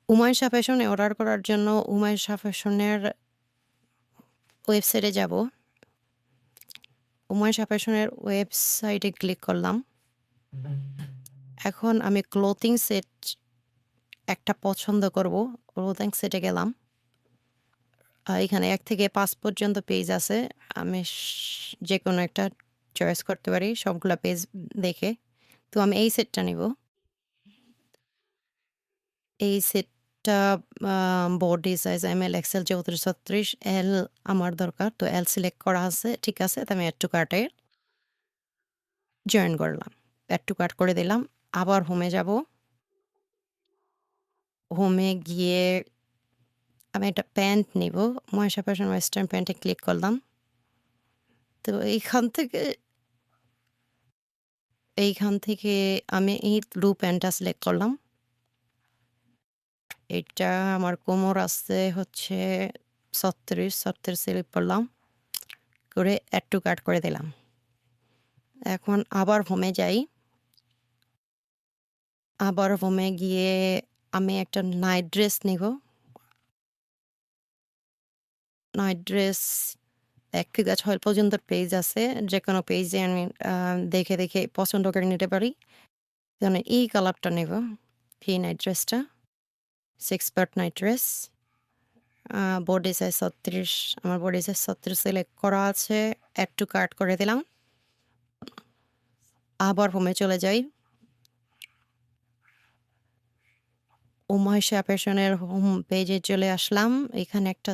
হুমায়ূন শাহ ফ্যাশনে অর্ডার করার জন্য হুমায়ূন শাহ ফ্যাশনের ওয়েবসাইটে যাব। হুমায়ূন শাহ ফ্যাশনের ওয়েবসাইটে ক্লিক করলাম। এখন আমি ক্লোথিং সেট একটা পছন্দ করব। ক্লোথিং সেটে গেলাম। এখানে ১ থেকে ৫ পর্যন্ত পেজ আছে। আমি যেকোনো একটা চয়েস করতে পারি সবগুলা পেজ দেখে। তো আমি এই সেটটা নিব। এই সেটটা বডি সাইজ এমএল, এক্সেল ৩৪-৩৬, এল আমার দরকার। তো এল সিলেক্ট করা আছে। ঠিক আছে। তো আমি অ্যাড টু কার্টে জয়েন করলাম। অ্যাড টু কার্ট করে দিলাম। আবার হোমে যাব। হোমে গিয়ে আমি একটা প্যান্ট নিব। মহেশা ফ্যাশন ওয়েস্টার্ন প্যান্টে ক্লিক করলাম। তো এইখান থেকে আমি এই ব্লু প্যান্টটা সিলেক্ট করলাম। এটা আমার কোমর আছে হচ্ছে ৩৬ সিলেক্ট করলাম। করে অ্যাড টু কার্ট করে দিলাম। এখন আবার হোমে যাই। আবার হোমে গিয়ে আমি একটা নাইট ড্রেস নিব। নাইট ড্রেস ১ থেকে ৬ পর্যন্ত পেজ আছে। যেকোনো পেজে আমি দেখে পছন্দ করে নিতে পারি। যেমন এই কালারটা নেব। এই নাইট ড্রেসটা 6 part night dress. Body size ৩৬। আমার বডি সাইজ ৩৬ সিলেক্ট করা আছে। অ্যাড টু কার্ট করে দিলাম। আবার হোমে চলে যাই। হুমায়ূন ফ্যাশনের হোম পেজে চলে আসলাম। এখানে একটা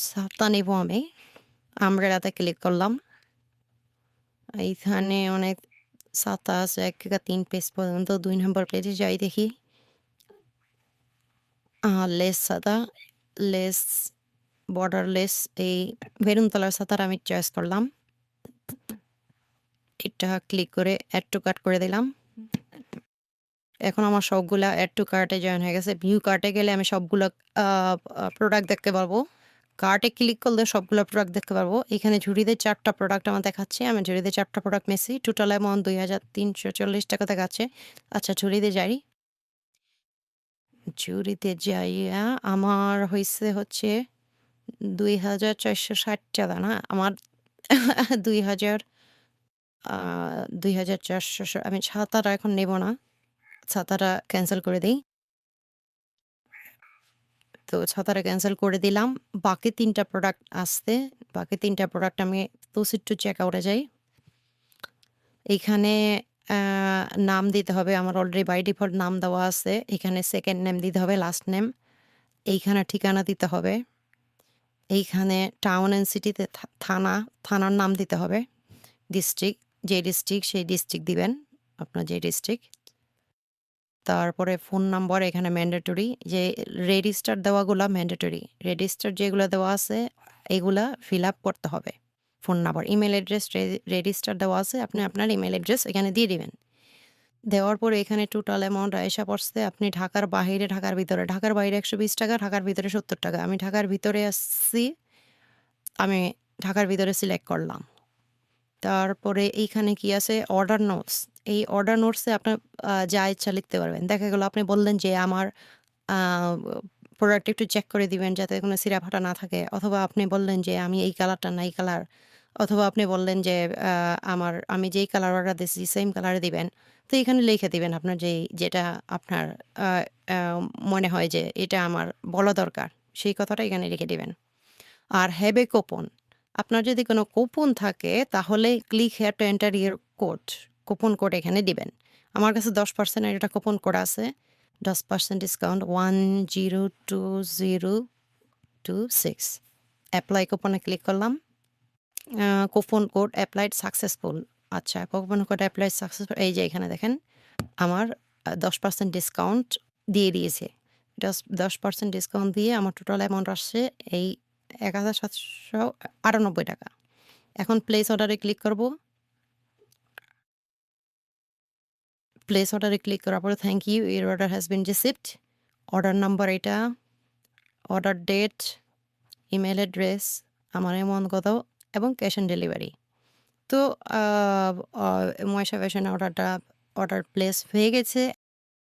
ছাতা নেব আমি। আমব্রেলাতে ক্লিক করলাম। এইখানে অনেক ছাতা আছে ১ থেকে ৩ পেজ পর্যন্ত। ২ নম্বর পেজে যাই দেখি। লেস ছাতা, লেস, বর্ডারলেস এই মেরুন কালার ছাতাটা আমি চয়েস করলাম। এটা ক্লিক করে অ্যাড টু কার্ট করে দিলাম। এখন আমার সবগুলা অ্যাড টু কার্টে জয়েন হয়ে গেছে। ভিউ কার্টে গেলে আমি সবগুলো প্রোডাক্ট দেখতে পারবো। কার্টে ক্লিক করলে সবগুলো প্রোডাক্ট দেখতে পারবো। এখানে ঝুড়িতে ৪ টা প্রোডাক্ট আমার দেখাচ্ছে। আমি ঝুড়িতে ৪ টা প্রোডাক্ট নিয়েছি। টোটাল অ্যামাউন্ট ৳২,৩৪০ দেখাচ্ছে। আচ্ছা ঝুড়িতে যাই। ঝুড়িতে যাইয়া আমার হইছে হচ্ছে ৳২,৪৬০ না? আমার ২,০০০ আ ২,৪০০ আমি ছাতাটা এখন নেব না। ছাতাটা ক্যানসেল করে দেই। তো ছাতাটা ক্যানসেল করে দিলাম। বাকি ৩ টা প্রোডাক্ট আসছে। বাকি ৩ টা প্রোডাক্ট আমি প্রসিড টু চেক আউটে যাই। এইখানে আ নাম দিতে হবে। আমার অলরেডি বাই ডিফল্ট নাম দেওয়া আছে। এখানে সেকেন্ড নেম দিতে হবে, লাস্ট নেম। এইখানে ঠিকানা দিতে হবে। এইখানে টাউন অ্যান্ড সিটিতে থানার নাম দিতে হবে। ডিস্ট্রিক্ট, যে ডিস্ট্রিক্ট সেই ডিস্ট্রিক্ট দিবেন। আপনার যে ডিস্ট্রিক্ট। তারপরে ফোন নাম্বার এখানে ম্যান্ডেটরি। যে রেজিস্টার দেওয়াগুলা ম্যান্ডেটরি। রেজিস্টার যেগুলা দেওয়া আছে এগুলা ফিল আপ করতে হবে। Phone number, email address register দেওয়া আছে। আপনি আপনার ইমেইল অ্যাড্রেস এখানে দিয়ে দিবেন। দেওয়ার পরে এখানে টোটাল অ্যামাউন্ট আইসা পড়ছে। আপনি ঢাকার বাহিরে, ঢাকার ভিতরে। ঢাকার বাইরে ৳১২০, ঢাকার ভিতরে ৳৭০। আমি ঢাকার ভিতরে আসছি। আমি ঢাকার ভিতরে সিলেক্ট করলাম। তারপরে এইখানে কি আছে অর্ডার নোটস। এই অর্ডার নোটসে আপনার যা ইচ্ছা লিখতে পারবেন। দেখা গেল আপনি বললেন যে আমার আ প্রোডাক্ট একটু চেক করে দিবেন যাতে কোনো ছিঁড়া ফাটা না থাকে। অথবা আপনি বললেন যে আমি এই কালারটা না এই কালার। অথবা আপনি বললেন যে আমি যেই কালার অর্ডার দিছি সেম কালারে দিবেন। তো এখানে লিখে দিবেন আপনার যেটা আপনার আ আ মনে হয় যে এটা আমার বলা দরকার। সেই কথাটা এখানে লিখে দিবেন। আর হ্যাভ এ কুপন। আপনার যদি কোনো কুপন থাকে তাহলে click here to enter your code. Coupon code এখানে দিবেন। আমার কাছে 10% এর একটা কুপন কোড আছে। 10% ডিসকাউন্ট 102026। এপ্লাই কুপনে ক্লিক করলাম। Coupon code applied successful. আচ্ছা কুপন কোড এপ্লাইড সাকসেসফুল এই যে এখানে দেখেন আমার 10% ডিসকাউন্ট দিয়ে দিয়েছে। 10% ডিসকাউন্ট দিয়ে আমার টোটাল অ্যামাউন্ট আসছে এই ৳১,৭৯৮ এখন প্লেস অর্ডারে ক্লিক করব। প্লেস অর্ডারে ক্লিক করার পরে thank you your order has been received. Order number এটা, অর্ডার ডেট, ইমেইল অ্যাড্রেস, আমার অ্যামাউন্ট কত এবং ক্যাশ অন ডেলিভারি। তো আ আ মহেশা ফ্যাশনের অর্ডার প্লেস হয়ে গেছে।